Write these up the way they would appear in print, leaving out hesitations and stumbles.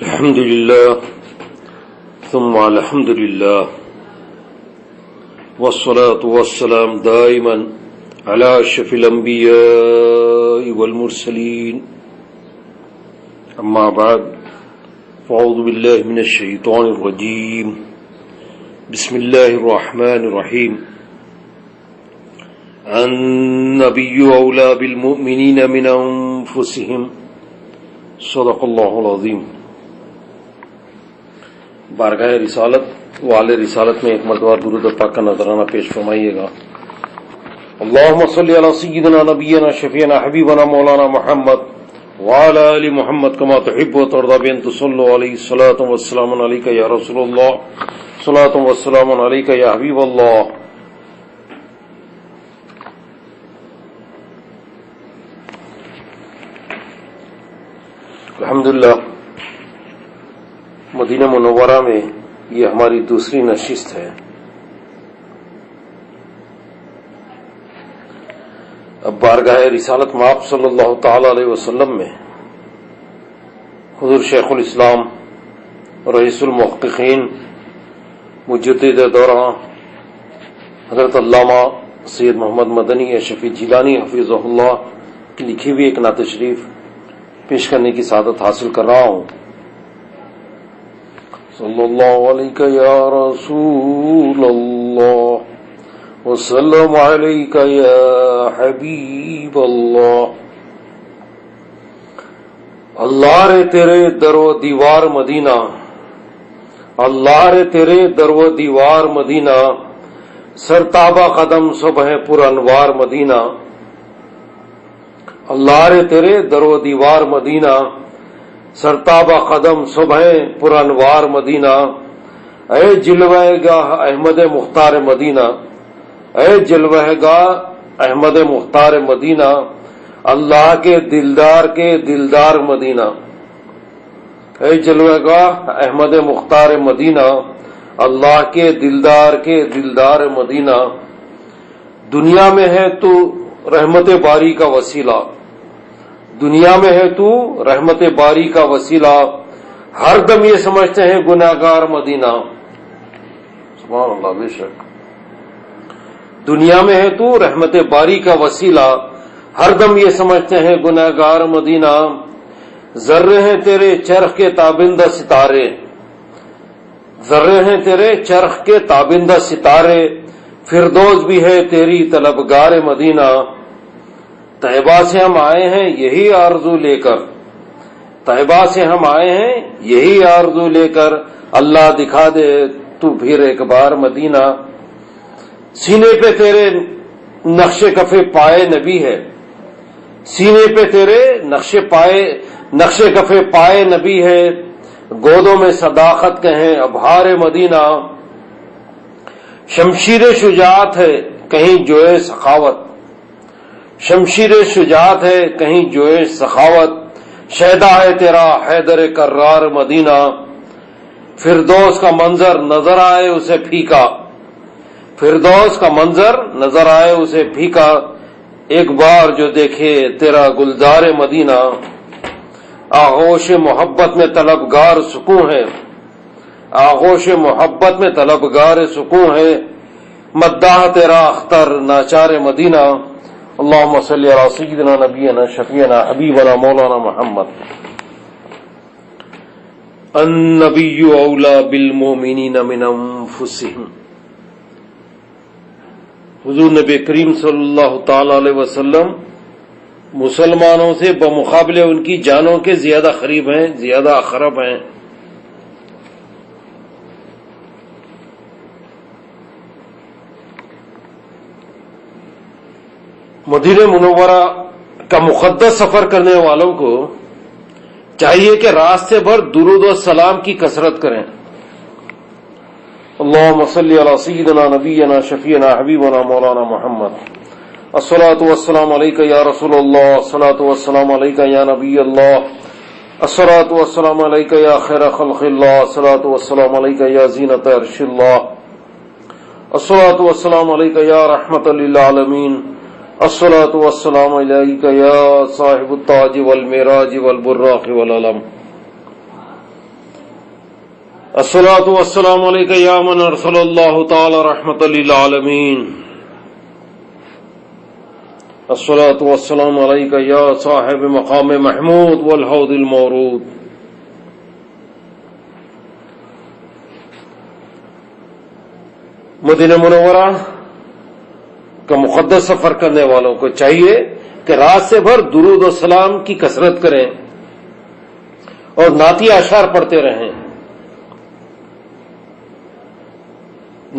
الحمد لله ثم الحمد لله والصلاة والسلام دائما على أشرف الأنبياء والمرسلين أما بعد فأعوذ بالله من الشيطان الرجيم بسم الله الرحمن الرحيم النبي أولى بالمؤمنين من أنفسهم صدق الله العظيم. بارگاہ رسالت والے رسالت میں ایک مرتبہ درود پاک کا نذرانہ پیش فرمائیے گا. اللهم صل على سيدنا نبينا شفيعنا حبيبنا مولانا محمد وعلى آل محمد كما تحب وترضى بأن تصلوا عليه الصلاة والسلام عليك يا رسول الله صلاة والسلام عليك يا حبيب الله. الحمدللہ مدینہ منورہ میں یہ ہماری دوسری نشست ہے. اب بارگاہ رسالت مآب صلی اللہ تعالی علیہ وسلم میں حضور شیخ الاسلام رئیس المحققین مجدد دورہ حضرت علامہ سید محمد مدنی شفیع جیلانی حفظہ اللہ کی لکھی ہوئی ایک نعت شریف پیش کرنے کی سعادت حاصل کر رہا ہوں. صلی اللہ علیہ یا رسول اللہ وسلم علیک یا حبیب اللہ. اللہ رے تیرے در و دیوار مدینہ، اللہ رے تیرے در و دیوار مدینہ، سرتابہ قدم صبح پر انوار مدینہ. اللہ رے تیرے در و دیوار مدینہ، سرتابہ قدم صبح پر انوار مدینہ. اے جلوہ گاہ احمد مختار مدینہ، اے جلوہ گاہ احمد مختار مدینہ، اللہ کے دلدار مدینہ. اے جلوہ گاہ احمد مختار مدینہ، اللہ کے دلدار مدینہ. دنیا میں ہے تو رحمت باری کا وسیلہ، دنیا میں ہے تو رحمت باری کا وسیلہ، ہر دم یہ سمجھتے ہیں گناہگار مدینہ. سبحان اللہ. بے شک دنیا میں ہے تو رحمت باری کا وسیلہ، ہر دم یہ سمجھتے ہیں گناہگار مدینہ. ذرے ہیں تیرے چرخ کے تابندہ ستارے، ذرے ہیں تیرے چرخ کے تابندہ ستارے، فردوس بھی ہے تیری طلبگار مدینہ. طیبہ سے ہم آئے ہیں یہی آرزو لے کر، طیبہ سے ہم آئے ہیں یہی آرزو لے کر، اللہ دکھا دے تو پھر ایک بار مدینہ. سینے پہ تیرے نقش کف پائے نبی ہے، سینے پہ تیرے نقش کف پائے نبی ہے، گودوں میں صداقت کہیں ابہار مدینہ. شمشیر شجاعت ہے کہیں جوئے سخاوت، شمشیر شجاعت ہے کہیں جوئے سخاوت، شیدا ہے تیرا حیدر کرار مدینہ. فردوس کا منظر نظر آئے اسے پھیکا، فردوس کا منظر نظر آئے اسے پھیکا، ایک بار جو دیکھے تیرا گلزار مدینہ. آغوش محبت میں طلبگار سکون ہے، آغوش محبت میں طلبگار سکون ہے، مداح تیرا اختر ناچار مدینہ. اللہم صلی علی سیدنا نبینا شفیعنا حبیبنا مولانا محمد. النبی اولی بالمؤمنین من انفسهم. حضور نبی کریم صلی اللہ تعالی علیہ وسلم مسلمانوں سے بمقابلے ان کی جانوں کے زیادہ قریب ہیں، زیادہ اقرب ہیں. مدینہ منورہ کا مقدس سفر کرنے والوں کو چاہیے کہ راستے بھر درود و سلام کی کثرت کریں. اللہم صلی علی سیدنا نبینا شفیعنا حبیبنا مولانا محمد. الصلاة والسلام علیک یا رسول اللہ، الصلاة والسلام علیک یا نبی اللہ، الصلاة والسلام علیک یا خیر خلق اللہ، الصلاة والسلام علیک یا زینت عرش اللہ، الصلاة والسلام علیک یا رحمت للعالمین، الصلاة والسلام علیک یا صاحب التاج والمعراج والبراق والعلم. الصلاۃ والسلام علیک یا من ارسل اللہ تعالی رحمۃ للعالمین الصلاۃ والسلام علیک یا صاحب مقام محمود والحوض المورود مدینہ منورہ کا مقدس سفر کرنے والوں کو چاہیے کہ رات سے بھر درود و سلام کی کثرت کریں اور نعتیہ اشعار پڑھتے رہیں.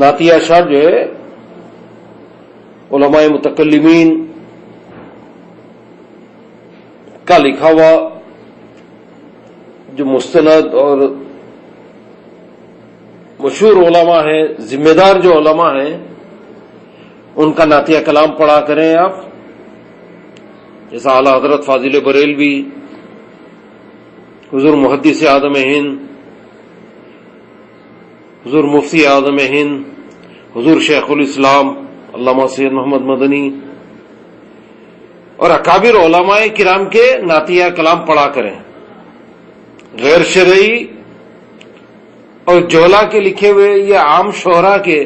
نعتیہ اشعار جو ہے علماء متکلمین کا لکھا ہوا جو مستند اور مشہور علماء ہیں، ذمہ دار جو علماء ہیں، ان کا نعتیہ کلام پڑھا کریں آپ، جیسا اعلی حضرت فاضل بریلوی، حضور محدث اعظم ہند، حضور مفتی اعظم ہند، حضور شیخ الاسلام علامہ سید محمد مدنی اور اکابر علماء کرام کے نعتیہ کلام پڑھا کریں. غیر شرعی اور جوہلا کے لکھے ہوئے یا عام شعراء کے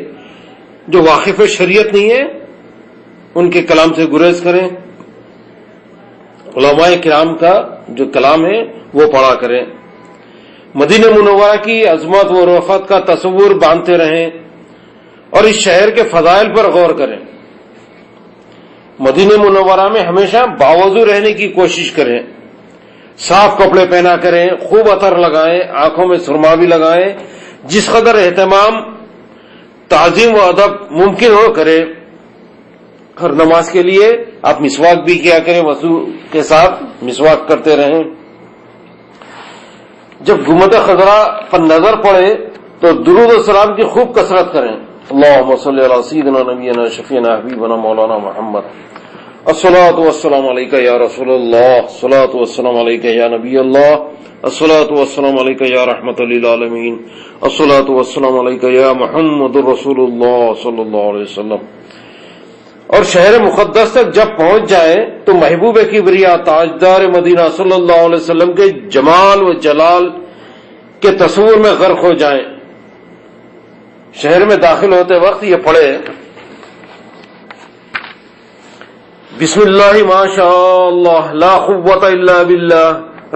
جو واقف شریعت نہیں ہے ان کے کلام سے گریز کریں. علماء کرام کا جو کلام ہے وہ پڑھا کریں. مدینہ منورہ کی عظمت و رفعت کا تصور باندھتے رہیں اور اس شہر کے فضائل پر غور کریں. مدینہ منورہ میں ہمیشہ باوضو رہنے کی کوشش کریں. صاف کپڑے پہنا کریں، خوب عطر لگائیں، آنکھوں میں سرما بھی لگائیں. جس قدر اہتمام، تعظیم و ادب ممکن ہو کریں. ہر نماز کے لیے آپ مسواک بھی کیا کریں، وضو کے ساتھ مسواک کرتے رہیں. جب گنبد خضرا پر نظر پڑے تو درود و سلام کی خوب کثرت کریں. اللہم صلی علی سیدنا نبینا شفیعنا حبیبنا مولانا محمد. الصلاۃ والسلام علیک یا رسول اللہ، الصلاۃ والسلام علیک یا نبی اللہ، الصلاۃ والسلام علیک یا رحمۃ للعالمین، الصلاۃ والسلام علیک یا محمد رسول اللہ صلی اللہ علیہ وسلم. اور شہر مقدس تک جب پہنچ جائیں تو محبوب کبریا تاجدار مدینہ صلی اللہ علیہ وسلم کے جمال و جلال کے تصور میں غرق ہو جائیں. شہر میں داخل ہوتے وقت یہ پڑھے: بسم اللہ ما شاء اللہ لا قوت الا باللہ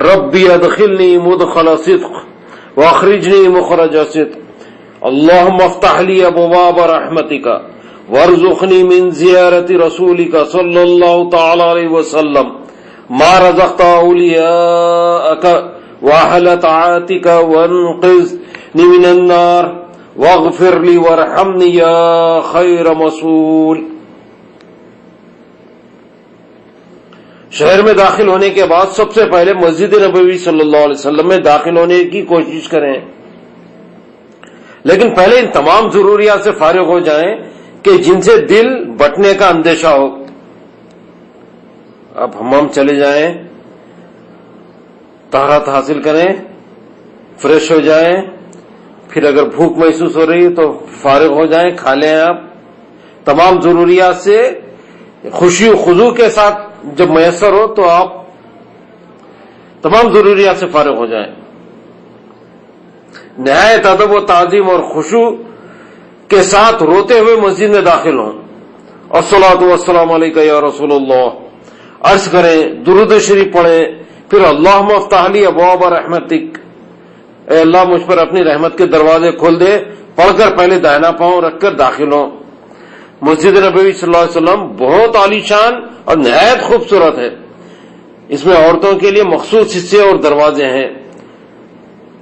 ربی ادخلنی مدخل صدق واخرجنی مخرج صدق اللہم افتح لی ابواب رحمتک وارزقنی من زیارت رسولک صلی اللہ تعالی علیہ وسلم ما رزقت اولیاءک واہل طاعتک وانقذنی من النار واغفر لی وارحمنی یا خیر مسئول. شہر میں داخل ہونے کے بعد سب سے پہلے مسجد نبوی صلی اللہ علیہ وسلم میں داخل ہونے کی کوشش کریں، لیکن پہلے ان تمام ضروریات سے فارغ ہو جائیں کہ جن سے دل بٹنے کا اندیشہ ہو. اب حمام چلے جائیں، طہارت حاصل کریں، فریش ہو جائیں، پھر اگر بھوک محسوس ہو رہی ہے تو فارغ ہو جائیں، کھا لیں. آپ تمام ضروریات سے خوشی و خضوع کے ساتھ جب میسر ہو تو آپ تمام ضروریات سے فارغ ہو جائیں. نہایت ادب و تعظیم اور خشوع کے ساتھ روتے ہوئے مسجد میں داخل ہوں. الصلاۃ والسلام علیک یا رسول اللہ عرض کریں، درود شریف پڑھیں، پھر اللہم افتح لی ابواب رحمتک، اے اللہ مجھ پر اپنی رحمت کے دروازے کھول دے، پڑھ کر پہلے داہنا پاؤں رکھ کر داخل ہوں. مسجد نبوی صلی اللہ علیہ وسلم بہت عالی شان اور نہایت خوبصورت ہے. اس میں عورتوں کے لیے مخصوص حصے اور دروازے ہیں.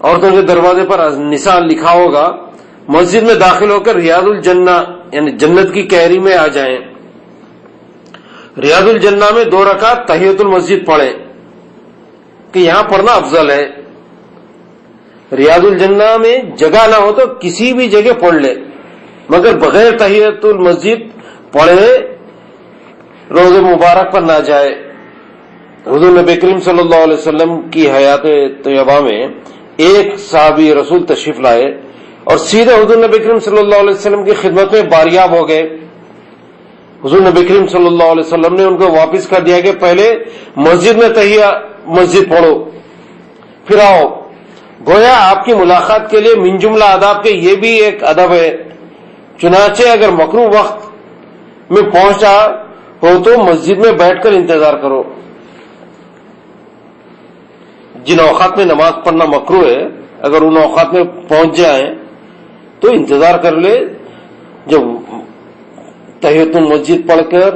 عورتوں کے دروازے پر نشان لکھا ہوگا. مسجد میں داخل ہو کر ریاض الجنہ یعنی جنت کی کہری میں آ جائیں. ریاض الجنہ میں 2 رکعت تحیۃ المسجد پڑھیں کہ یہاں پڑھنا افضل ہے. ریاض الجنہ میں جگہ نہ ہو تو کسی بھی جگہ پڑھ لے، مگر بغیر تحیۃ المسجد پڑھے روز مبارک پر نہ جائے. حضور نبی کریم صلی اللہ علیہ وسلم کی حیات طیبہ میں ایک صحابی رسول تشریف لائے اور سیدھے حضور نبی کریم صلی اللہ علیہ وسلم کی خدمت میں باریاب ہو گئے. حضور نبی کریم صلی اللہ علیہ وسلم نے ان کو واپس کر دیا کہ پہلے مسجد میں تحیہ مسجد پڑھو، پھر آؤ. گویا آپ کی ملاقات کے لیے من جملہ آداب کے یہ بھی ایک ادب ہے. چنانچہ اگر مکروہ وقت میں پہنچا ہو تو مسجد میں بیٹھ کر انتظار کرو. جن اوقات میں نماز پڑھنا مکروہ ہے اگر ان اوقات میں پہنچ جائیں تو انتظار کر لے. جب تحیۃ المسجد پڑھ کر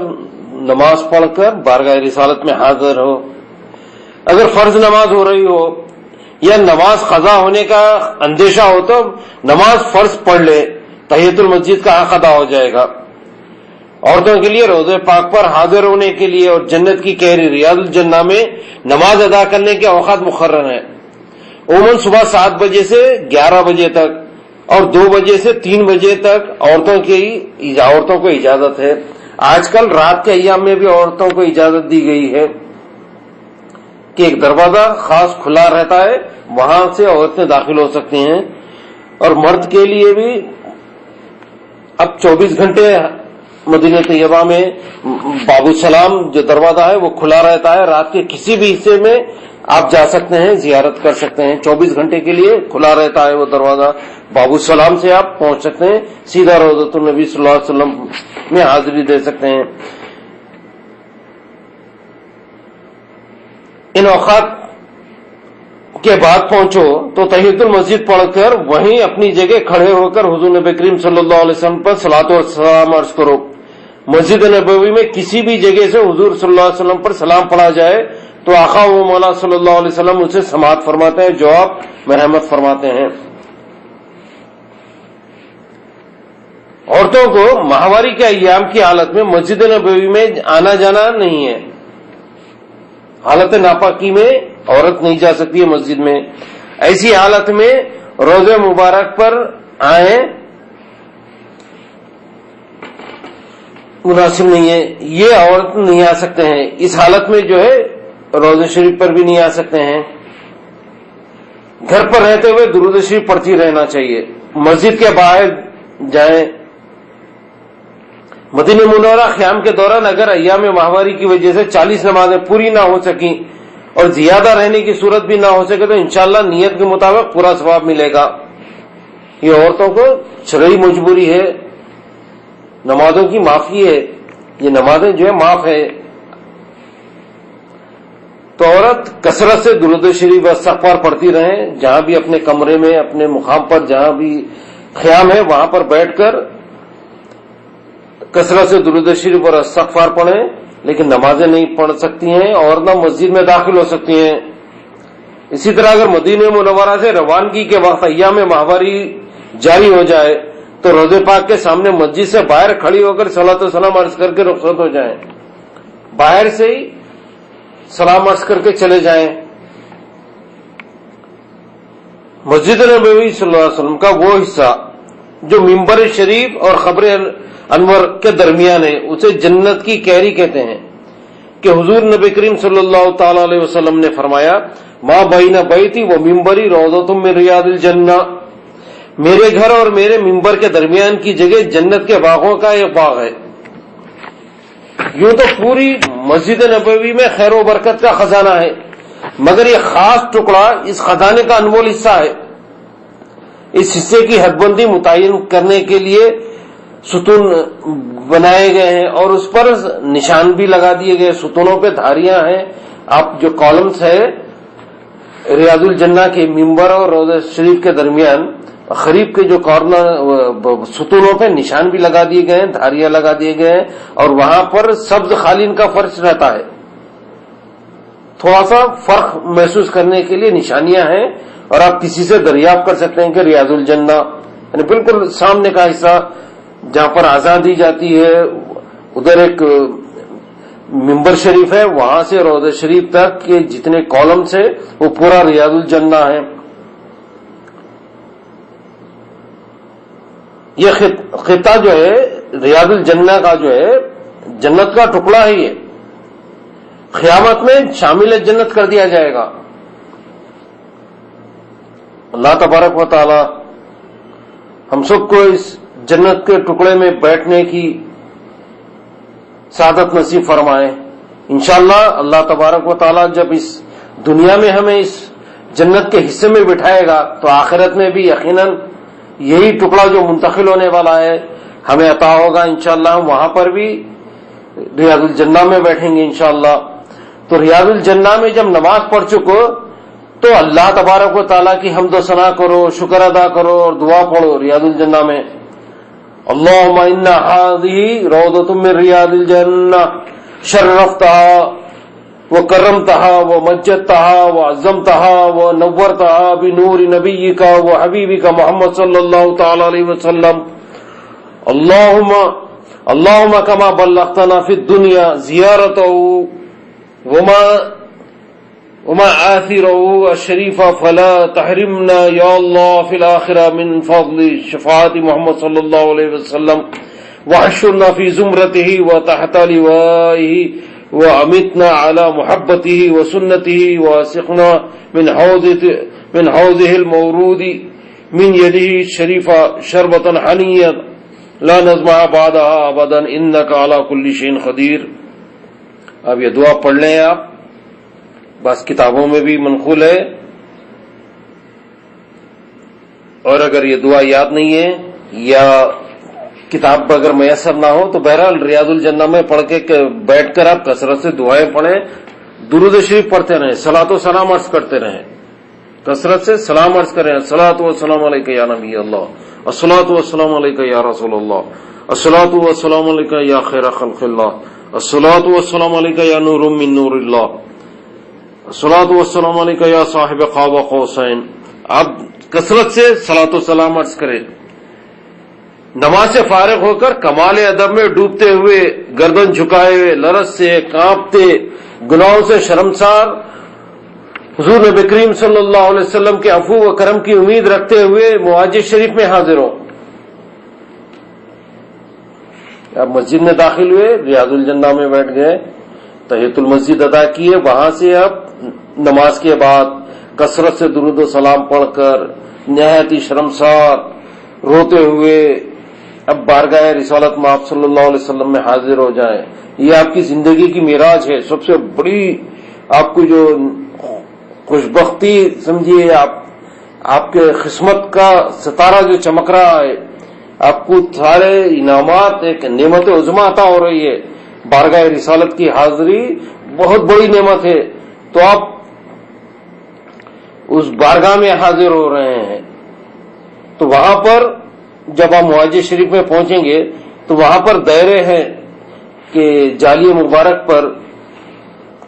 نماز پڑھ کر بارگاہ رسالت میں حاضر ہو. اگر فرض نماز ہو رہی ہو یا نماز قضا ہونے کا اندیشہ ہو تو نماز فرض پڑھ لے, تحیۃ المسجد کا حق ادا ہو جائے گا. عورتوں کے لیے روضہ پاک پر حاضر ہونے کے لیے اور جنت کی کیری ریاض الجنہ میں نماز ادا کرنے کے اوقات مقرر ہیں. عموماً صبح 7 بجے سے 11 بجے تک اور 2 بجے سے 3 بجے تک عورتوں کو اجازت ہے. آج کل رات کے ایام میں بھی عورتوں کو اجازت دی گئی ہے کہ ایک دروازہ خاص کھلا رہتا ہے, وہاں سے عورتیں داخل ہو سکتی ہیں. اور مرد کے لیے بھی اب 24 گھنٹے مدینہ طیبہ میں باب السلام جو دروازہ ہے وہ کھلا رہتا ہے. رات کے کسی بھی حصے میں آپ جا سکتے ہیں, زیارت کر سکتے ہیں. 24 گھنٹے کے لیے کھلا رہتا ہے وہ دروازہ. باب السلام سے آپ پہنچ سکتے ہیں, سیدھا روضۃ النبی صلی اللہ علیہ وسلم میں حاضری دے سکتے ہیں. ان اوقات کے بعد پہنچو تو تحیۃ المسجد پڑھ کر وہیں اپنی جگہ کھڑے ہو کر حضور نبی کریم صلی اللہ علیہ وسلم پر صلاۃ و سلام عرض کرو. مسجد نبوی میں کسی بھی جگہ سے حضور صلی اللہ علیہ وسلم پر سلام پڑھا جائے تو آقا و مولا صلی اللہ علیہ وسلم اسے سماعت فرماتے ہیں, جواب مرحمت فرماتے ہیں. عورتوں کو ماہواری کے ایام کی حالت میں مسجد نبوی میں آنا جانا نہیں ہے. حالت ناپاکی میں عورت نہیں جا سکتی ہے مسجد میں. ایسی حالت میں روزہ مبارک پر آئیں مناسب نہیں ہے. یہ عورت نہیں آ سکتے ہیں. اس حالت میں جو ہے روزہ شریف پر بھی نہیں آ سکتے ہیں. گھر پر رہتے ہوئے درود شریف پڑھتی رہنا چاہیے. مسجد کے باہر جائیں. مدینہ منورہ قیام کے دوران اگر ایام ماہواری کی وجہ سے 40 نمازیں پوری نہ ہو سکیں اور زیادہ رہنے کی صورت بھی نہ ہو سکے تو انشاءاللہ نیت کے مطابق پورا ثواب ملے گا. یہ عورتوں کو شرعی مجبوری ہے, نمازوں کی معافی ہے, یہ نمازیں جو ہے معاف ہے. تو عورت کثرت سے درود شریف و استغفار پڑھتی رہیں. جہاں بھی اپنے کمرے میں اپنے مقام پر جہاں بھی قیام ہے وہاں پر بیٹھ کر کثرت سے درود شریف اور استغفار پڑھیں, لیکن نمازیں نہیں پڑھ سکتی ہیں اور نہ مسجد میں داخل ہو سکتی ہیں. اسی طرح اگر مدینہ منورہ سے روانگی کے وقت ایام ماہواری جاری ہو جائے تو روضہ پاک کے سامنے مسجد سے باہر کھڑی ہو کر صلاۃ و سلام عرض کر کے رخصت ہو جائیں. باہر سے ہی سلام عرض کر کے چلے جائیں. مسجد نبوی صلی اللہ علیہ وسلم کا وہ حصہ جو ممبر شریف اور قبر انور کے درمیان ہے اسے جنت کی کیری کہتے ہیں کہ حضور نبی کریم صلی اللہ تعالی علیہ وسلم نے فرمایا ما بین بیتی و ممبری روضۃ من ریاض الجنہ, میرے گھر اور میرے ممبر کے درمیان کی جگہ جنت کے باغوں کا ایک باغ ہے. یوں تو پوری مسجد نبوی میں خیر و برکت کا خزانہ ہے, مگر یہ خاص ٹکڑا اس خزانے کا انمول حصہ ہے. اس حصے کی حد بندی متعین کرنے کے لیے ستون بنائے گئے ہیں اور اس پر نشان بھی لگا دیے گئے. ستونوں پہ دھاریاں ہیں. آپ جو کالمز ہے ریاض الجنہ کے ممبر اور روضہ شریف کے درمیان قریب کے جو کارنر ستونوں پہ نشان بھی لگا دیے گئے ہیں, دھاریاں لگا دیے گئے ہیں اور وہاں پر سبز قالین کا فرش رہتا ہے. تھوڑا سا فرق محسوس کرنے کے لیے نشانیاں ہیں اور آپ کسی سے دریافت کر سکتے ہیں کہ ریاض الجنہ یعنی بالکل سامنے کا حصہ جہاں پر اذان دی جاتی ہے ادھر ایک ممبر شریف ہے, وہاں سے روضہ شریف تک کے جتنے کالمز ہیں وہ پورا ریاض الجنہ ہے. یہ خطہ جو ہے ریاض الجنہ کا جو ہے جنت کا ٹکڑا ہے. یہ قیامت میں شامل جنت کر دیا جائے گا. اللہ تبارک و تعالی ہم سب کو اس جنت کے ٹکڑے میں بیٹھنے کی سعادت نصیب فرمائے. انشاءاللہ اللہ تبارک و تعالی جب اس دنیا میں ہمیں اس جنت کے حصے میں بٹھائے گا تو آخرت میں بھی یقیناً یہی ٹکڑا جو منتقل ہونے والا ہے ہمیں عطا ہوگا انشاءاللہ. ہم وہاں پر بھی ریاض الجنہ میں بیٹھیں گے انشاءاللہ. تو ریاض الجنہ میں جب نماز پڑھ چکو تو اللہ تبارک و تعالیٰ کی حمد و ثنا کرو, شکر ادا کرو اور دعا پڑھو ریاض الجنہ میں. اللہم ان ہذہ روضۃ من ریاض الجنہ شرفتہا وکرمتہا ومجدتہا وعظمتہا ونورتہا بنور نبیک وحبیبک محمد صلی اللہ تعالی علیہ وسلم. اللہم کما بلغتنا فی الدنیا زیارتہ وما آثره الشریفہ فلا تحرمنا یا اللہ فی الآخرہ من فضل شفاعت محمد صلی اللہ علیہ وسلم وحشرنا فی زمرتہ وتحت لوائہ وامتنا علی محبتہ وسنتہ واسقنا من حوضہ المورود من یدہ الشریفہ شربتا حنیہ لا نظمع بعدها ابدا انک علی کل شیء قدیر. اب یہ دعا پڑھ لیں آپ, بس کتابوں میں بھی منقول ہے, اور اگر یہ دعا یاد نہیں ہے یا کتاب اگر میسر نہ ہو تو بہرحال ریاض الجنہ میں پڑھ کے بیٹھ کر آپ کثرت سے دعائیں پڑھیں, درود شریف پڑھتے رہیں, صلاۃ و سلام عرض کرتے رہیں, کثرت سے سلام عرض کریں. الصلاۃ والسلام علیک یا نبی اللہ, الصلاۃ والسلام علیک یا رسول اللہ, الصلاۃ والسلام علیک یا خیر خلق اللہ, الصلاۃ والسلام علیک یا نور من نور اللہ, الصلاۃ والسلام علیک یا صاحب قاب قوسین. آپ کثرت سے صلاۃ و سلام عرض کریں. نماز سے فارغ ہو کر کمال ادب میں ڈوبتے ہوئے, گردن جھکائے ہوئے, لرز سے کانپتے, گناہوں سے شرمسار, حضور نبی کریم صلی اللہ علیہ وسلم کے عفو و کرم کی امید رکھتے ہوئے معاجر شریف میں حاضر ہو. اب مسجد میں داخل ہوئے, ریاض الجنہ میں بیٹھ گئے, تحیۃ المسجد ادا کیے, وہاں سے اب نماز کے بعد کثرت سے درود و سلام پڑھ کر نہایت ہی شرمسار روتے ہوئے اب بارگاہ رسالت میں آپ صلی اللہ علیہ وسلم میں حاضر ہو جائیں. یہ آپ کی زندگی کی معراج ہے, سب سے بڑی آپ کو جو خوشبختی سمجھیے, آپ کے قسمت کا ستارہ جو چمک رہا ہے, آپ کو سارے انعامات, ایک نعمت عظمیٰ عطا ہو رہی ہے. بارگاہ رسالت کی حاضری بہت بڑی نعمت ہے, تو آپ اس بارگاہ میں حاضر ہو رہے ہیں. تو وہاں پر جب آپ معاجر شریف میں پہنچیں گے تو وہاں پر دائرے ہیں کہ جالی مبارک پر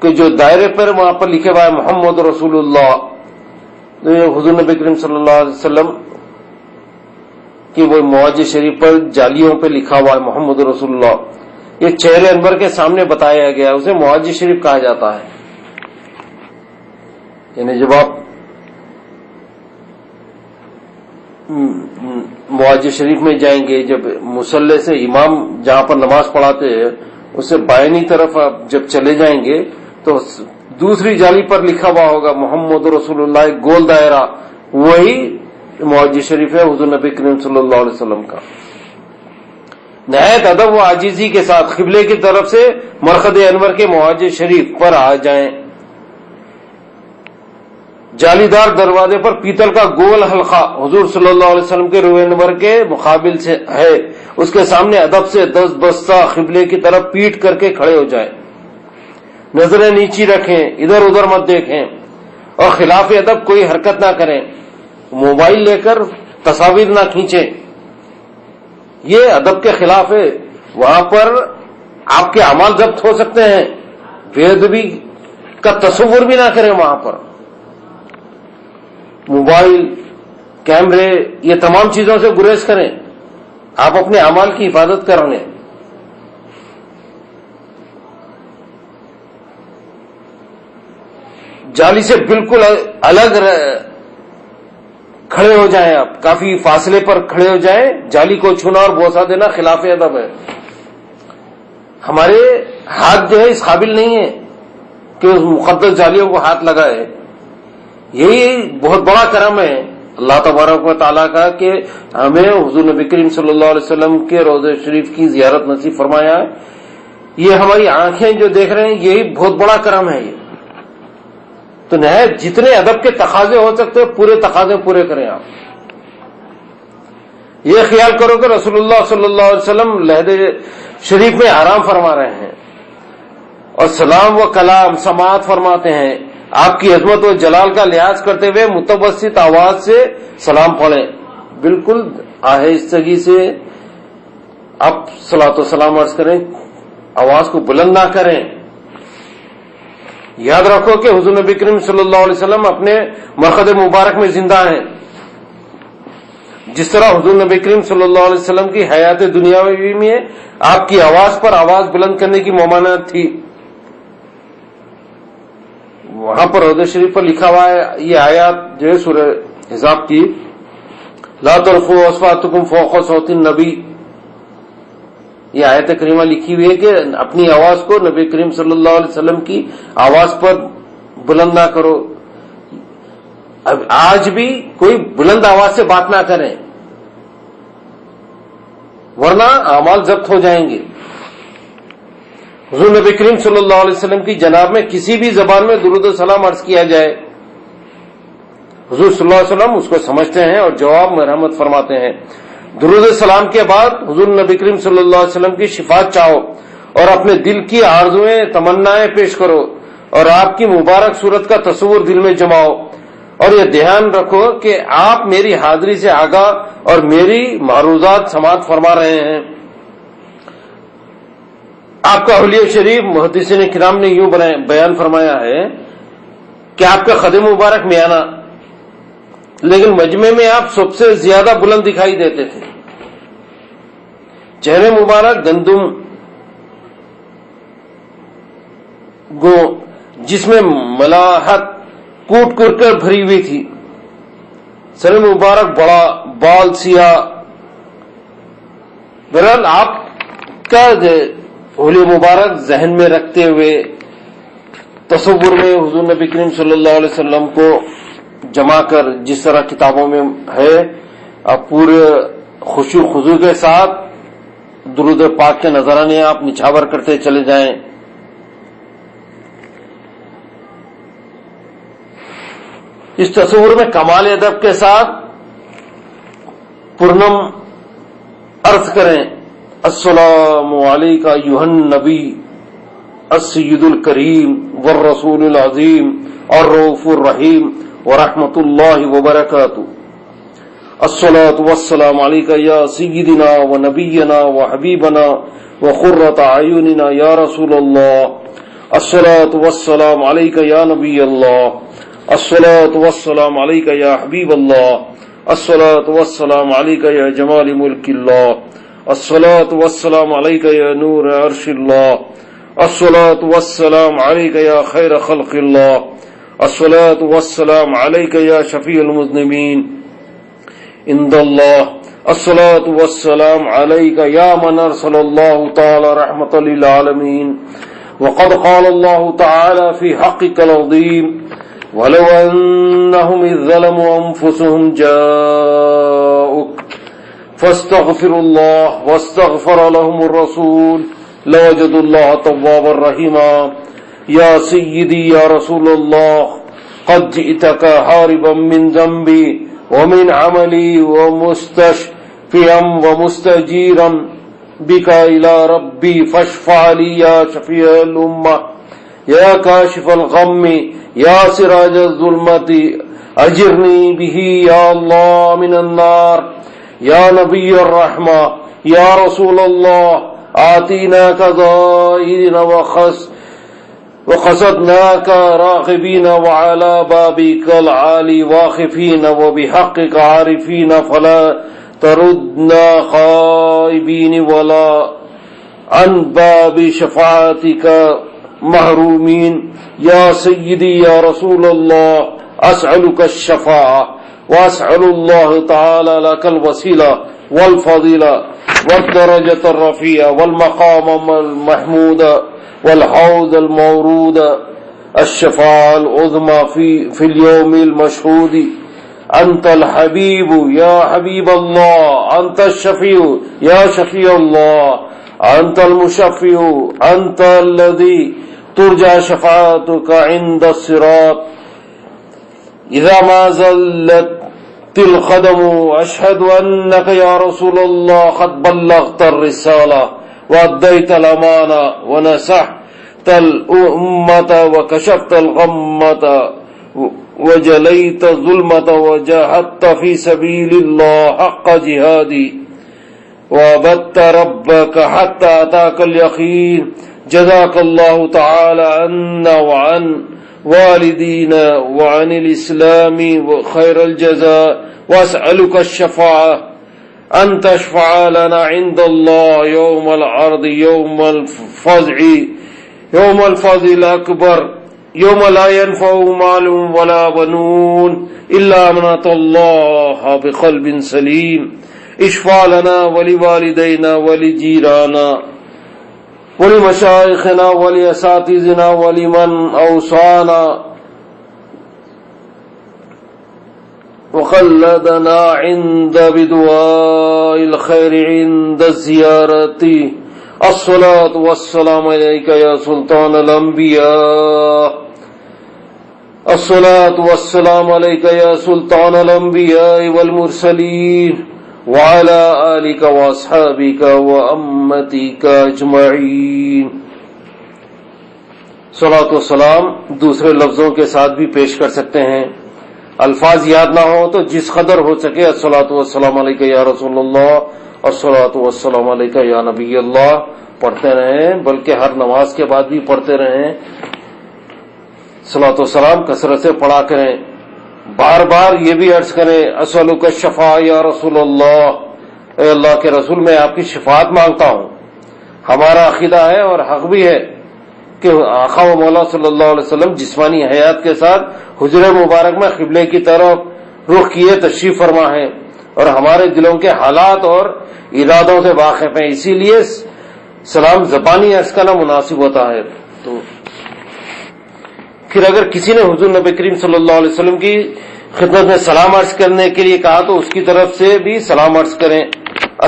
کہ جو دائرے پر وہاں پر لکھے ہوا ہے محمد رسول اللہ, حضور نبی کریم صلی اللہ علیہ وسلم کہ وہ معاجر شریف پر جالیوں پہ لکھا ہوا ہے محمد رسول اللہ. یہ چہرے انور کے سامنے بتایا گیا, اسے معاجر شریف کہا جاتا ہے. یعنی جب آپ معاجر شریف میں جائیں گے, جب مصلی سے امام جہاں پر نماز پڑھاتے ہیں اس سے بائیں طرف آپ جب چلے جائیں گے تو دوسری جالی پر لکھا ہوا ہوگا محمد رسول اللہ, ایک گول دائرہ, وہی معاجر شریف ہے حضور نبی کریم صلی اللہ علیہ وسلم کا. نہایت ادب و عاجزی کے ساتھ قبلے کی طرف سے مرقد انور کے معاجر شریف پر آ جائیں. جالی دار دروازے پر پیتل کا گول حلقہ حضور صلی اللہ علیہ وسلم کے روح انور کے مقابل سے ہے, اس کے سامنے ادب سے 10 بستہ قبلے کی طرف پیٹ کر کے کھڑے ہو جائیں. نظریں نیچی رکھیں, ادھر ادھر مت دیکھیں, اور خلاف ادب کوئی حرکت نہ کریں. موبائل لے کر تصاویر نہ کھینچیں, یہ ادب کے خلاف ہے. وہاں پر آپ کے اعمال ضبط ہو سکتے ہیں, بے ادبی کا تصور بھی نہ کریں. وہاں پر موبائل, کیمرے, یہ تمام چیزوں سے گریز کریں. آپ اپنے اعمال کی حفاظت کر رہے ہیں. جالی سے بالکل الگ کھڑے ہو جائیں, آپ کافی فاصلے پر کھڑے ہو جائیں. جالی کو چھونا اور بوسہ دینا خلاف ادب ہے. ہمارے ہاتھ جو ہے اس قابل نہیں ہے کہ اس مقدس جالیوں کو ہاتھ لگائے. یہی بہت بڑا کرم ہے اللہ تبارک و تعالیٰ کا کہ ہمیں حضور نبی کریم صلی اللہ علیہ وسلم کے روضہ شریف کی زیارت نصیب فرمایا ہے. یہ ہماری آنکھیں جو دیکھ رہے ہیں یہی بہت بڑا کرم ہے. تو نہایت جتنے ادب کے تقاضے ہو سکتے پورے تقاضے پورے کریں آپ. یہ خیال کرو کہ رسول اللہ صلی اللہ علیہ وسلم لہد شریف میں آرام فرما رہے ہیں اور سلام و کلام سماعت فرماتے ہیں. آپ کی عظمت و جلال کا لحاظ کرتے ہوئے متوسط آواز سے سلام پڑھیں، بالکل آہستگی سے آپ صلاۃ و سلام عرض کریں، آواز کو بلند نہ کریں. یاد رکھو کہ حضور نبی کریم صلی اللہ علیہ وسلم اپنے مرقد مبارک میں زندہ ہیں. جس طرح حضور نبی کریم صلی اللہ علیہ وسلم کی حیات دنیاوی میں آپ کی آواز پر آواز بلند کرنے کی ممانعت تھی، وہاں پر حدیث شریف پر لکھا ہوا ہے یہ آیات جو ہے سورہ حزاب کی، لا ترفعوا اصواتکم فوق صوت النبی، یہ آیت کریمہ لکھی ہوئی ہے کہ اپنی آواز کو نبی کریم صلی اللہ علیہ وسلم کی آواز پر بلند نہ کرو. اب آج بھی کوئی بلند آواز سے بات نہ کریں ورنہ اعمال ضبط ہو جائیں گے. حضور نبی کریم صلی اللہ علیہ وسلم کی جناب میں کسی بھی زبان میں درود و سلام عرض کیا جائے، حضور صلی اللہ علیہ وسلم اس کو سمجھتے ہیں اور جواب میں رحمت فرماتے ہیں. درود السلام کے بعد حضور نبی کریم صلی اللہ علیہ وسلم کی شفاعت چاہو اور اپنے دل کی آرزویں تمنائیں پیش کرو اور آپ کی مبارک صورت کا تصور دل میں جماؤ، اور یہ دھیان رکھو کہ آپ میری حاضری سے آگاہ اور میری معروضات سماعت فرما رہے ہیں. آپ کا حلیہ شریف محدثین کرام نے یوں بیان فرمایا ہے کہ آپ کا خد مبارک میانہ، لیکن مجمع میں آپ سب سے زیادہ بلند دکھائی دیتے تھے. چہرے مبارک گندم گو جس میں ملاحت کوٹ کر کر بھری ہوئی تھی، سر مبارک بڑا، بال سیاہ. بہرحال آپ کا حلیہ مبارک ذہن میں رکھتے ہوئے تصور میں حضور نبی کریم صلی اللہ علیہ وسلم کو جمع کر جس طرح کتابوں میں ہے آپ پورے خشوع خضوع کے ساتھ درود پاک کے نذرانے آپ نچھاور کرتے چلے جائیں. اس تصور میں کمال ادب کے ساتھ پرنم عرض کریں، السلام علیکہ ایھا النبی السید الکریم والرسول العظیم الرؤوف الرحیم ورحمۃ اللہ وبرکاتہ. الصلاۃ والسلام علیکہ یا سیدنا ونبینا وحبیبنا وقرۃ اعیننا یا رسول اللہ. الصلاۃ والسلام علیکہ یا نبی اللہ. الصلاۃ والسلام علیکہ یا حبیب اللہ. الصلاۃ والسلام علیکہ یا جمال ملک اللہ. الصلاۃ والسلام علیکہ یا نور عرش اللہ. الصلاۃ والسلام علیکہ یا خیر خلق اللہ. الصلاۃ والسلام علیکہ یا شفیع المذنبین عند اللہ. الصلاۃ والسلام علیکہ یا من ارسل اللہ تعالی رحمۃ للعالمین. وقد قال اللہ تعالی فی حقک العظیم وَلَوْ أَنَّهُمْ إِذْ ظَلَمُوا أَنفُسَهُمْ جَاءُوكَ فَاسْتَغْفِرُوا اللَّهَ وَاسْتَغْفَرَ لَهُمُ الرَّسُولُ لَوَجَدُوا اللَّهَ تَوَّابًا رَّحِيمًا. يَا سيدي يا رسول الله قد جئتك هاربا من ذنبي ومن عملي ومستشفيا ومستجيرا بك إلى ربي فاشفع لي يا شفيع الأمة يا كاشف الغم یا سراج الظلمت اجرنی به یا اللہ من النار. یا نبی الرحمہ یا رسول اللہ آتیناک ذائرین وقصدناک راغبین وعلی بابک العالی واقفین وبحقک عارفین فلا تردنا خائبین ولا عن باب شفاعتک محرومین. یا سیدی یا رسول اللہ اسألک الشفاعة واسأل اللہ تعالی لک الوسیلہ والفضیلہ والدرجة الرفیعة والمقام المحمود والحوض المورود. الشفاعة العظمى في اليوم المشهود. انت الحبیب یا حبیب اللہ. انت الشفیع یا شفیع اللہ. انت المشفع انت الذي ترجى شفاعتك عند الصراط. اذا ما زلت القدم اشهد انك يا رسول الله قد بلغت الرسالة واديت الامانة ونصحت الامة وكشفت الغمة وجليت الظلمة وجاهدت في سبيل الله حق جهادي وعبدت ربك حتى أتاك اليقين جزاك الله تعالى عنا وعن والدينا وعن الإسلام خير الجزاء وأسألك الشفاعة أن تشفع لنا عند الله يوم العرض يوم الفزع الأكبر يوم لا ينفع مال ولا بنون إلا من أتى الله بقلب سليم اشفع لنا ولوالدينا ولجيرانا ولمشايخنا ولأساتذتنا ولمن أوصانا وخلدنا عند بدعاء الخير عند الزيارة الصلاة والسلام عليك يا سلطان الأنبياء الصلاة والسلام عليك يا سلطان الأنبياء والمرسلين وعلى آلك وأصحابك وأمتك أجمعين. صلاۃ و سلام دوسرے لفظوں کے ساتھ بھی پیش کر سکتے ہیں. الفاظ یاد نہ ہو تو جس قدر ہو سکے الصلاۃ والسلام علیک یا رسول اللہ الصلاۃ والسلام علیک یا نبی اللہ پڑھتے رہیں، بلکہ ہر نماز کے بعد بھی پڑھتے رہیں. صلاۃ والسلام کثرت سے پڑھا کریں. بار بار یہ بھی عرض کریں اسألک الشفاعۃ یا رسول اللہ، اے اللہ کے رسول میں آپ کی شفاعت مانگتا ہوں. ہمارا عقیدہ ہے اور حق بھی ہے کہ آقا و مولا صلی اللہ علیہ وسلم جسمانی حیات کے ساتھ حجرہ مبارک میں قبلے کی طرف رخ کیے تشریف فرما ہے اور ہمارے دلوں کے حالات اور ارادوں سے واقف ہیں، اسی لیے سلام زبانی عرض کرنا مناسب ہوتا ہے. تو پھر اگر کسی نے حضور نبی کریم صلی اللہ علیہ وسلم کی خدمت میں سلام عرض کرنے کے لیے کہا تو اس کی طرف سے بھی سلام عرض کریں.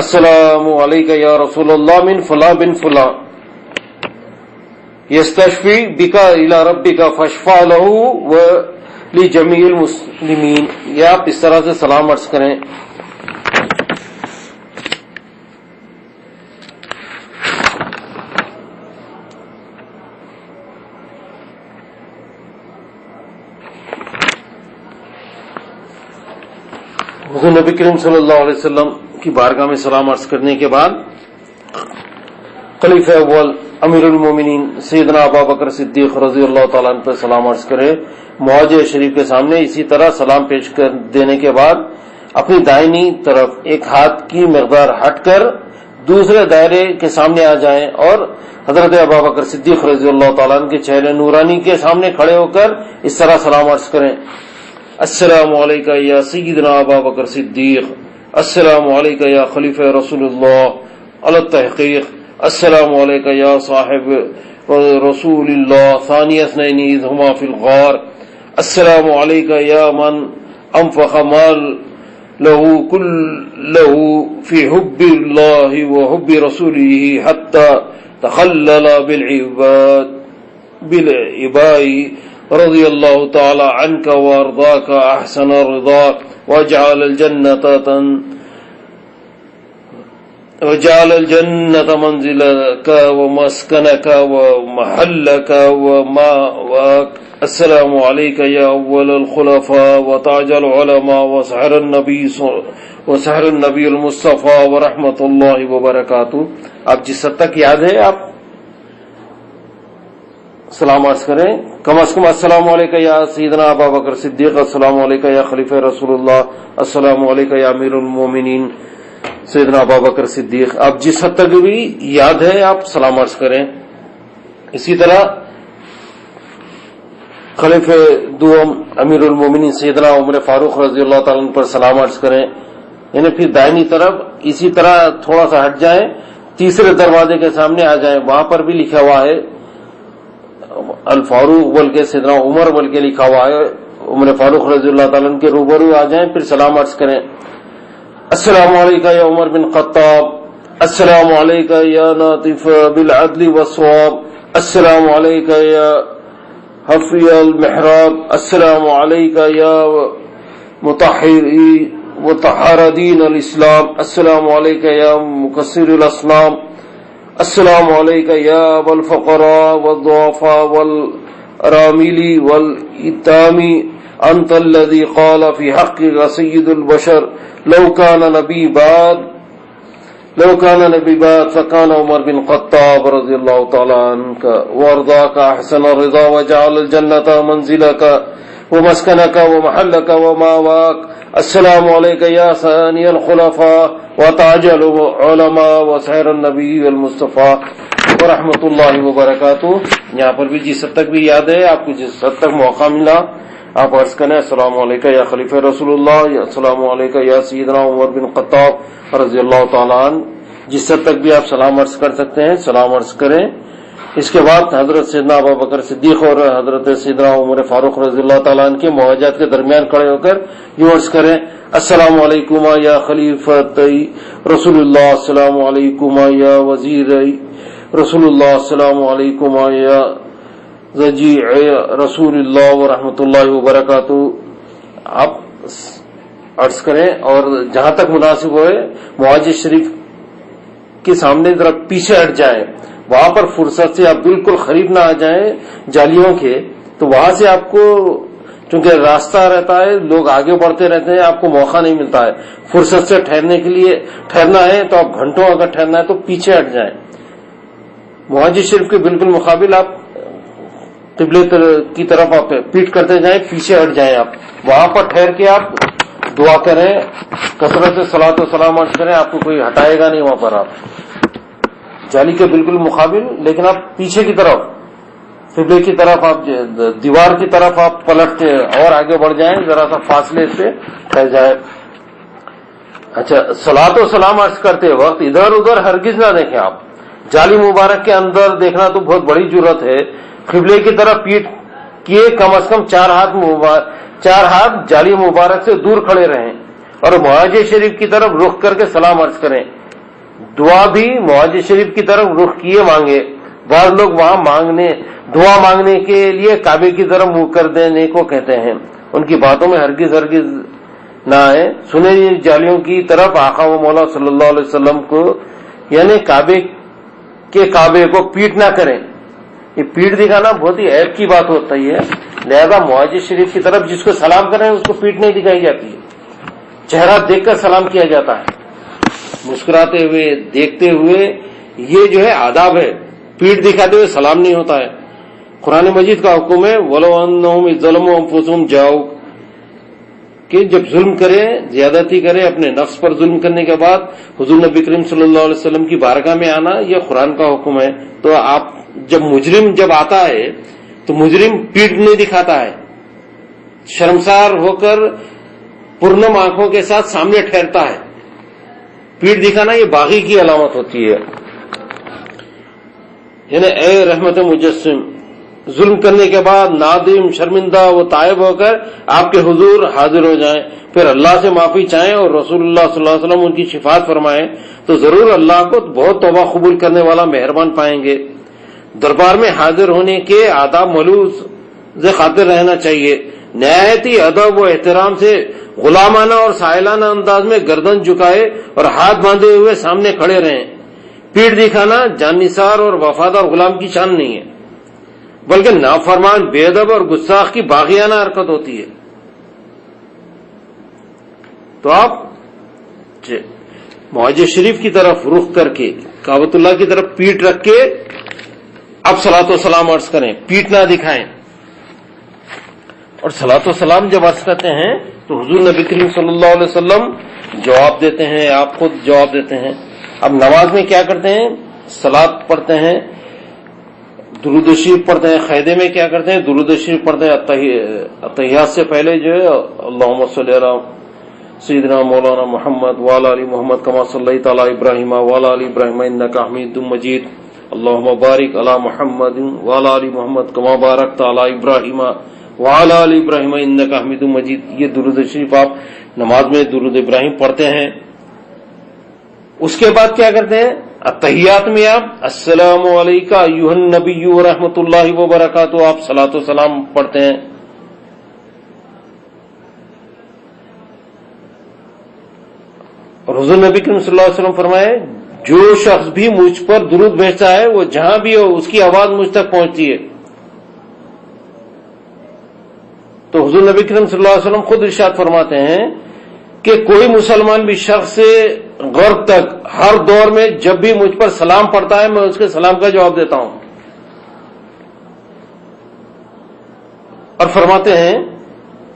السلام علیکم یا رسول اللہ من فلاں بن فلاں یستشفی بکا الی ربک فاشفع لہ ولجمیع المسلمین. یہ آپ اس طرح سے سلام عرض کریں. حضور نبی کریم صلی اللہ علیہ وسلم کی بارگاہ میں سلام عرض کرنے کے بعد خلیفہ اول امیر المومنین سیدنا ابو بکر صدیق رضی اللہ تعالیٰ عنہ پر سلام عرض کرے. معاویہ شریف کے سامنے اسی طرح سلام پیش کر دینے کے بعد اپنی دائنی طرف ایک ہاتھ کی مقدار ہٹ کر دوسرے دائرے کے سامنے آ جائیں اور حضرت ابو بکر صدیق رضی اللہ تعالیٰ عنہ کے چہرے نورانی کے سامنے کھڑے ہو کر اس طرح سلام عرض کریں. السلام علیکم یا سیدنا ابو بکر صدیق، السلام علیکم یا خلیفہ رسول اللہ علی التحقیق، السلام علیکم یا صاحب رسول اللہ ثانی اثنین اذ ہما فی الغار، السلام علیکم یا من انفق مال له كله في حب الله وحب رسوله حتى تخلل بالعباء رضي الله تعالى عنك وارضاك احسن الرضا وجعل الجنة منزلك ومسكنك ومحلك ومأواك. السلام عليك يا أول الخلفاء وتاج العلماء وسحر النبي المصطفى ورحمة الله وبركاته. آپ جس حد تک یاد ہے آپ سلام عرض کریں. کم از کم السلام علیکم یا سیدنا ابو بکر صدیق، السلام علیکم یا خلیفہ رسول اللہ، السلام علیکم یا امیر المومنین سیدنا ابو بکر صدیق. آپ جس حد تک بھی یاد ہے آپ سلام عرض کریں. اسی طرح خلیفہ دوم امیر المومنین سیدنا عمر فاروق رضی اللہ تعالیٰ عنہ پر سلام عرض کریں. یعنی پھر دائنی طرف اسی طرح تھوڑا سا ہٹ جائیں، تیسرے دروازے کے سامنے آ جائیں. وہاں پر بھی لکھا ہوا ہے الفاروق بلکہ سیدنا عمر بلکہ لکھا ہوا ہے. عمر فاروق رضی اللہ تعالیٰ عنہ کے روبرو آ جائیں، پھر سلام عرض کریں. السلام علیکم یا عمر بن خطاب، السلام علیکم یا ناطف بالعدل والصواب، السلام علیکم یا حفی المحراب السلام علیکہ یا مطہر دین الاسلام السلام علیکہ یا مکسر الاسنام السلام علیکہ یا ابا الفقراء والضعفاء والارامل والایتام انت الذي قال في حقك سيد البشر لو كان نبي بعد فكان عمر بن الخطاب رضي الله تعالى عنك وارضاك احسن الرضا وجعل الجنة منزلك ومسكنك ومحلك ومأواك السلام عليك يا ثاني الخلفاء وتاج العلماء وسائر النبي والمصطفى ورحمۃ اللہ وبرکاتہ. یہاں پر بھی جس حد تک بھی یاد ہے آپ کو، جس حد تک موقع ملا آپ عرض کریں السلام علیکم یا خلیفہ رسول اللہ، یا السلام علیکم یا سیدنا عمر بن الخطاب رضی اللہ تعالیٰ عنہ. جس حد تک بھی آپ سلام عرض کر سکتے ہیں سلام عرض کریں. اس کے بعد حضرت سیدنا ابو بکر صدیق اور حضرت سیدنا عمر فاروق رضی اللہ تعالیٰ عنہ کے مواجہات کے درمیان کھڑے ہو کر یوں عرض کریں السلام علیکم یا خلیفۃ رسول اللہ، السلام علیکم یا وزیر رسول اللہ، السلام علیکم یا زجیع رسول اللہ ورحمۃ اللہ وبرکاتہ. آپ عرض کریں اور جہاں تک مناسب ہوئے معاذ شریف کے سامنے ذرا پیچھے ہٹ جائیں، وہاں پر فرصت سے آپ بالکل قریب نہ آ جائیں جالیوں کے، تو وہاں سے آپ کو چونکہ راستہ رہتا ہے، لوگ آگے بڑھتے رہتے ہیں، آپ کو موقع نہیں ملتا ہے فرصت سے ٹھہرنے کے لیے. ٹھہرنا ہے تو آپ گھنٹوں اگر ٹھہرنا ہے تو پیچھے ہٹ جائیں. معاذ شریف کے بالکل مقابل آپ قبلے کی طرف آپ پیٹ کرتے جائیں، پیچھے ہٹ جائیں. آپ وہاں پر ٹھہر کے آپ دعا کریں، کثرت سے صلاۃ و سلام عرض کریں، آپ کو کوئی ہٹائے گا نہیں. وہاں پر آپ جالی کے بالکل مقابل، لیکن آپ پیچھے کی طرف قبلے کی طرف، آپ دیوار کی طرف آپ پلٹ کے اور آگے بڑھ جائیں، ذرا سا فاصلے سے ٹھہر جائیں. اچھا، صلاۃ و سلام عرض کرتے وقت ادھر ادھر ہرگز نہ دیکھیں. آپ جالی مبارک کے اندر دیکھنا تو بہت بڑی جرت ہے. قبلے کی طرف پیٹ کیے کم از کم 4 ہاتھ جالی مبارک سے دور کھڑے رہیں اور معاذ شریف کی طرف رخ کر کے سلام عرض کریں. دعا بھی معاذ شریف کی طرف رخ کیے مانگے. بعض لوگ وہاں دعا مانگنے کے لیے کعبے کی طرف منہ کر دینے کو کہتے ہیں، ان کی باتوں میں ہرگز نہ آئے. سنے جالیوں کی طرف آقا و مولا صلی اللہ علیہ وسلم کو، یعنی کعبے کو پیٹ نہ کریں. یہ پیٹ دکھانا بہت ہی عیب کی بات ہوتی ہے. لہذا معاذ شریف کی طرف جس کو سلام کریں اس کو پیٹ نہیں دکھائی جاتی ہے، چہرہ دیکھ کر سلام کیا جاتا ہے، مسکراتے ہوئے دیکھتے ہوئے. یہ جو ہے آداب ہے، پیٹ دکھاتے ہوئے سلام نہیں ہوتا ہے. قرآن مجید کا حکم ہے وَلَوْ أَنَّهُمْ إِذْ ظَلَمُوا أَنفُسَهُمْ جَاءُوكَ، کہ جب ظلم کرے، زیادتی کرے، اپنے نفس پر ظلم کرنے کے بعد حضور نبی کریم صلی اللہ علیہ وسلم کی بارگاہ میں آنا، یہ قرآن کا حکم ہے. تو آپ مجرم جب آتا ہے تو مجرم پیٹ نہیں دکھاتا ہے، شرمسار ہو کر پرنم آنکھوں کے ساتھ سامنے ٹھہرتا ہے. پیٹ دکھانا یہ باغی کی علامت ہوتی ہے. یعنی اے رحمت مجسم، ظلم کرنے کے بعد نادم، شرمندہ و تائب ہو کر آپ کے حضور حاضر ہو جائیں، پھر اللہ سے معافی چاہیں اور رسول اللہ صلی اللہ علیہ وسلم ان کی شفاعت فرمائیں، تو ضرور اللہ کو بہت توبہ قبول کرنے والا مہربان پائیں گے. دربار میں حاضر ہونے کے آداب ملوث خاطر رہنا چاہیے. نہایتی ادب و احترام سے غلامانہ اور سائلانہ انداز میں گردن جھکائے اور ہاتھ باندھے ہوئے سامنے کھڑے رہیں. پیٹ دکھانا جاننثار اور وفادار غلام کی شان نہیں ہے، بلکہ نافرمان، بے ادب اور گستاخ کی باغیانہ حرکت ہوتی ہے. تو آپ معاذ شریف کی طرف رخ کر کے، کعبۃ اللہ کی طرف پیٹ رکھ کے اب صلاۃ و سلام عرض کریں، پیٹ نہ دکھائیں. اور صلاۃ و سلام جب عرض کرتے ہیں تو حضور نبی کریم صلی اللہ علیہ وسلم جواب دیتے ہیں، آپ خود جواب دیتے ہیں. اب نماز میں کیا کرتے ہیں؟ صلاۃ پڑھتے ہیں، درود شریف پڑھتے ہیں. قاعدے میں کیا کرتے ہیں؟ درود شریف پڑھتے ہیں. اتحیات سے پہلے جو ہے اللہم صلی علی سیدنا مولانا محمد وعلی آل محمد کما صلیت علی ابراہیم وعلی آل ابراہیم انک حمید مجید، اللہم بارک علی محمد وعلی آل محمد کما بارکت علی ابراہیم وعلی آل ابراہیم انک حمید مجید. یہ درود شریف آپ نماز میں درود ابراہیم پڑھتے ہیں. اس کے بعد کیا کرتے ہیں؟ التحیات میں آپ السلام علیکم ایھا النبی ورحمۃ اللہ وبرکاتہ آپ صلاۃ و سلام پڑھتے ہیں. اور حضور نبی کریم صلی اللہ علیہ وسلم فرمائے جو شخص بھی مجھ پر درود بھیجتا ہے وہ جہاں بھی ہو اس کی آواز مجھ تک پہنچتی ہے. تو حضور نبی کریم صلی اللہ علیہ وسلم خود ارشاد فرماتے ہیں کہ کوئی مسلمان بھی شخص سے غرب تک ہر دور میں جب بھی مجھ پر سلام پڑھتا ہے میں اس کے سلام کا جواب دیتا ہوں. اور فرماتے ہیں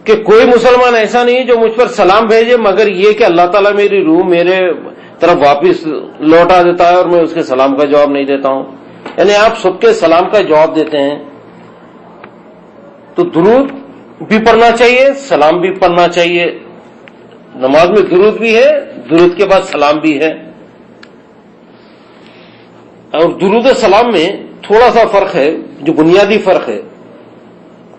کہ کوئی مسلمان ایسا نہیں جو مجھ پر سلام بھیجے مگر یہ کہ اللہ تعالیٰ میری روح میرے طرف واپس لوٹا دیتا ہے اور میں اس کے سلام کا جواب نہیں دیتا ہوں. یعنی آپ سب کے سلام کا جواب دیتے ہیں. تو درود بھی پڑھنا چاہیے، سلام بھی پڑھنا چاہیے. نماز میں درود بھی ہے، درود کے بعد سلام بھی ہے. اور درود و سلام میں تھوڑا سا فرق ہے، جو بنیادی فرق ہے.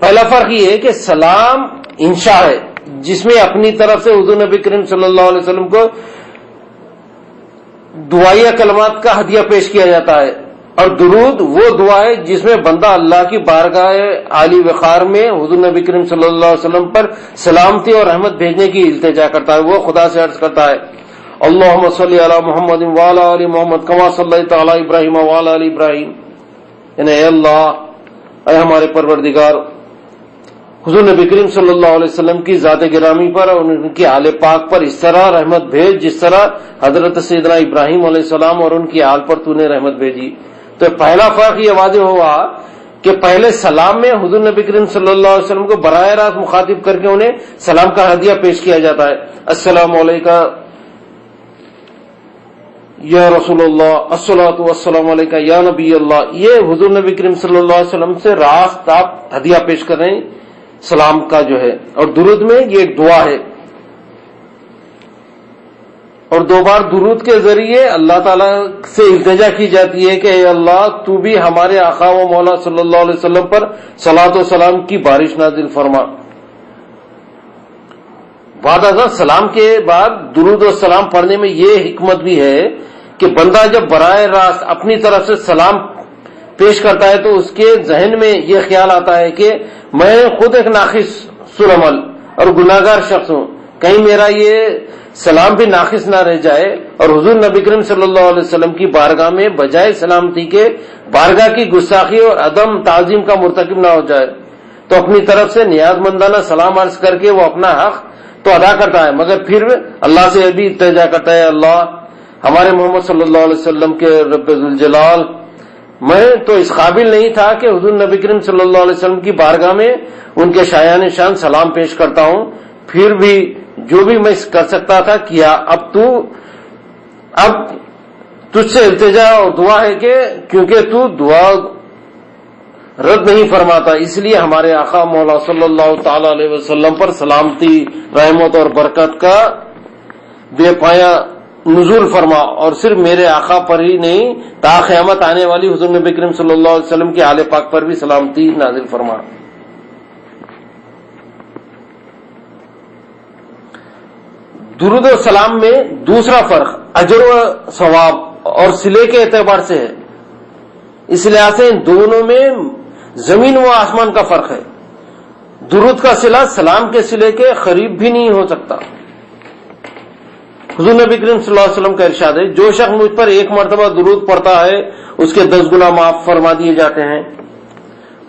پہلا فرق یہ ہے کہ سلام انشاء ہے جس میں اپنی طرف سے حضور نبی کریم صلی اللہ علیہ وسلم کو دعائیہ کلمات کا ہدیہ پیش کیا جاتا ہے. اور درود وہ دعا ہے جس میں بندہ اللہ کی بارگاہ عالی وقار میں حضور نبی کریم صلی اللہ علیہ وسلم پر سلامتی اور رحمت بھیجنے کی التجا کرتا ہے. وہ خدا سے عرض کرتا ہے اللہم صلی علی محمد وعلی آل محمد کما صلیت علی ابراہیم وعلی آل ابراہیم. یعنی اے اللہ، اے ہمارے پروردگار، حضور نبی کریم صلی اللہ علیہ وسلم کی ذات گرامی پر اور ان کی آل پاک پر اس طرح رحمت بھیج جس طرح حضرت سیدنا ابراہیم علیہ السلام اور ان کی آل پر تو نے رحمت بھیجی. تو پہلا فرق یہ واضح ہوا کہ پہلے سلام میں حضور نبی کریم صلی اللہ علیہ وسلم کو براہ راست مخاطب کر کے انہیں سلام کا ہدیہ پیش کیا جاتا ہے. السلام علیکم یا رسول اللہ، الصلاۃ والسلام علیکم یا نبی اللہ. یہ حضور نبی کریم صلی اللہ علیہ وسلم سے راست آپ ہدیہ پیش کر رہے ہیں سلام کا جو ہے. اور درود میں یہ ایک دعا ہے. اور 2 بار درود کے ذریعے اللہ تعالیٰ سے التجا کی جاتی ہے کہ اے اللہ تو بھی ہمارے آقا و مولا صلی اللہ علیہ وسلم پر صلاۃ و سلام کی بارش نازل فرما. بعد ازاں سلام کے بعد درود و سلام پڑھنے میں یہ حکمت بھی ہے کہ بندہ جب براہ راست اپنی طرف سے سلام پیش کرتا ہے تو اس کے ذہن میں یہ خیال آتا ہے کہ میں خود ایک ناقص العمل اور گناہگار شخص ہوں، کہیں میرا یہ سلام بھی ناقص نہ رہ جائے اور حضور نبی کریم صلی اللہ علیہ وسلم کی بارگاہ میں بجائے سلامتی کے بارگاہ کی گستاخی اور عدم تعظیم کا مرتکب نہ ہو جائے. تو اپنی طرف سے نیاز مندانہ سلام عرض کر کے وہ اپنا حق تو ادا کرتا ہے مگر پھر اللہ سے بھی التجا کرتا ہے اللہ ہمارے محمد صلی اللہ علیہ وسلم کے رب ذوالجلال، میں تو اس قابل نہیں تھا کہ حضور نبی کریم صلی اللہ علیہ وسلم کی بارگاہ میں ان کے شایان شان سلام پیش کرتا ہوں، پھر بھی جو بھی میں کر سکتا تھا کیا. اب تجھ سے التجا اور دعا ہے کہ کیونکہ تو دعا رد نہیں فرماتا، اس لیے ہمارے آقا مولا صلی اللہ تعالی علیہ وسلم پر سلامتی، رحمت اور برکت کا بے پایا نزول فرما. اور صرف میرے آقا پر ہی نہیں تا قیامت آنے والی حضور نبی کریم صلی اللہ علیہ وسلم کے آل پاک پر بھی سلامتی نازل فرما. درود و سلام میں دوسرا فرق اجر و ثواب اور صلے کے اعتبار سے ہے. اس لحاظ سے ان دونوں میں زمین و آسمان کا فرق ہے. درود کا صلہ سلام کے صلے کے قریب بھی نہیں ہو سکتا. حضور نبی کریم صلی اللہ علیہ وسلم کا ارشاد ہے جو شخص مجھ پر 1 مرتبہ درود پڑھتا ہے اس کے 10 گناہ معاف فرما دیے جاتے ہیں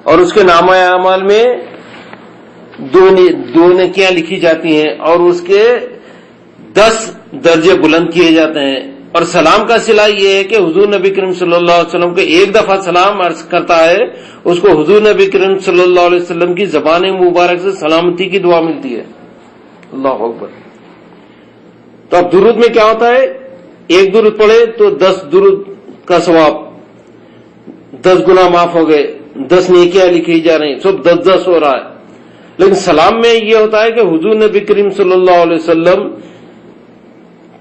اور اس کے نامہ اعمال میں 2 نیکیاں لکھی جاتی ہیں اور اس کے 10 درجے بلند کیے جاتے ہیں. اور سلام کا صلہ یہ ہے کہ حضور نبی کریم صلی اللہ علیہ وسلم کو 1 دفعہ سلام عرض کرتا ہے اس کو حضور نبی کریم صلی اللہ علیہ وسلم کی زبان مبارک سے سلامتی کی دعا ملتی ہے. اللہ اکبر. تو اب درود میں کیا ہوتا ہے، 1 درود پڑھے تو 10 درود کا ثواب، 10 گناہ معاف ہو گئے، 10 نیکیاں لکھی جا رہی، سب 10 ہو رہا ہے. لیکن سلام میں یہ ہوتا ہے کہ حضور نبی کریم صلی اللہ علیہ وسلم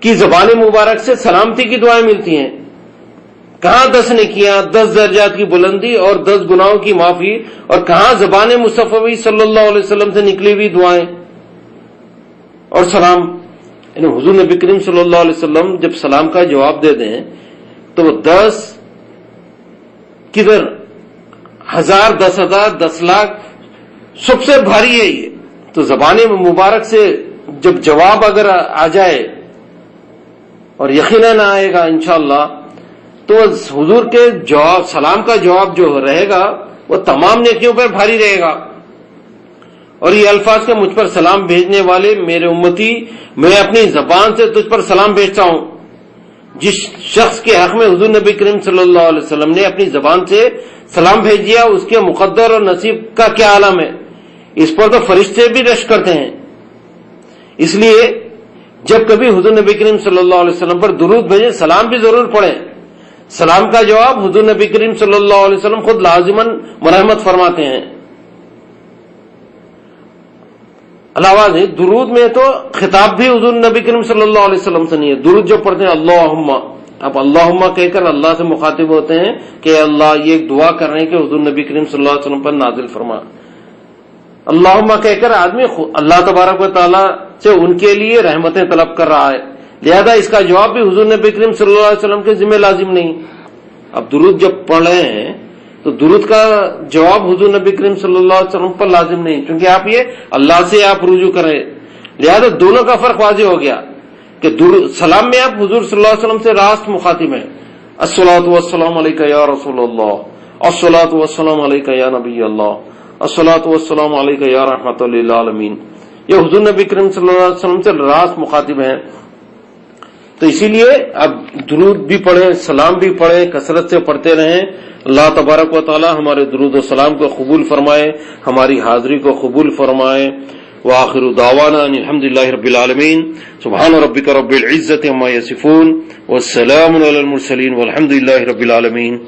کی زبان مبارک سے سلامتی کی دعائیں ملتی ہیں. کہاں 10 نیکیاں، 10 درجات کی بلندی اور 10 گناہوں کی معافی، اور کہاں زبان مصطفی صلی اللہ علیہ وسلم سے نکلی ہوئی دعائیں اور سلام. یعنی حضور نبی کریم صلی اللہ علیہ وسلم جب سلام کا جواب دے دیں تو 10 کدھر 1000 10,000 10 لاکھ سب سے بھاری ہے یہ. تو زبان مبارک سے جب جواب اگر آ جائے اور یقیناً آئے گا انشاءاللہ، تو حضور کے جواب سلام کا جواب جو رہے گا وہ تمام نیکیوں پر بھاری رہے گا. اور یہ الفاظ کے مجھ پر سلام بھیجنے والے میرے امتی، میں اپنی زبان سے تجھ پر سلام بھیجتا ہوں. جس شخص کے حق میں حضور نبی کریم صلی اللہ علیہ وسلم نے اپنی زبان سے سلام بھیج دیا، اس کے مقدر اور نصیب کا کیا عالم ہے. اس پر تو فرشتے بھی رشک کرتے ہیں. اس لیے جب کبھی حضور نبی کریم صلی اللہ علیہ وسلم پر درود بھیجیں، سلام بھی ضرور پڑھیں. سلام کا جواب حضور نبی کریم صلی اللہ علیہ وسلم خود لازماً مرحمت فرماتے ہیں. علاوہ درود میں تو خطاب بھی حضور نبی کریم صلی اللہ علیہ وسلم سے نہیں ہے. درود جو پڑھتے ہیں اللہم، آپ اللہم کہہ کر اللہ سے مخاطب ہوتے ہیں کہ اللہ، یہ ایک دعا کر رہے ہیں کہ حضور نبی کریم صلی اللہ علیہ وسلم پر نازل فرما. اللہم کہہ کر آدمی اللہ تبارک و تعالیٰ سے ان کے لیے رحمتیں طلب کر رہا ہے، لہذا اس کا جواب بھی حضور نبی کریم صلی اللہ علیہ وسلم کے ذمہ لازم نہیں. اب درود جب پڑھ رہے ہیں تو درود کا جواب حضور نبی کریم صلی اللہ علیہ وسلم پر لازم نہیں، کیونکہ آپ یہ اللہ سے آپ رجوع کریں. لہذا دونوں کا فرق واضح ہو گیا کہ سلام میں آپ حضور صلی اللہ علیہ وسلم سے راست مخاطب ہیں. الصلاۃ والسلام علیک یا رسول اللہ، الصلاۃ والسلام علیک یا نبی اللہ، الصلاۃ والسلام علیک یا رحمۃ للعالمین. یہ حضور نبی کریم صلی اللہ علیہ وسلم سے راست مخاطب ہیں. تو اسی لیے اب درود بھی پڑھیں، سلام بھی پڑھیں، کثرت سے پڑھتے رہیں. اللہ تبارک و تعالی ہمارے درود و سلام کو قبول فرمائے، ہماری حاضری کو قبول فرمائے. وآخر دعوانا ان الحمدللہ رب العالمین. سبحان ربک رب العزۃ عما یصفون والسلام علی المرسلین والحمدللہ رب العالمین.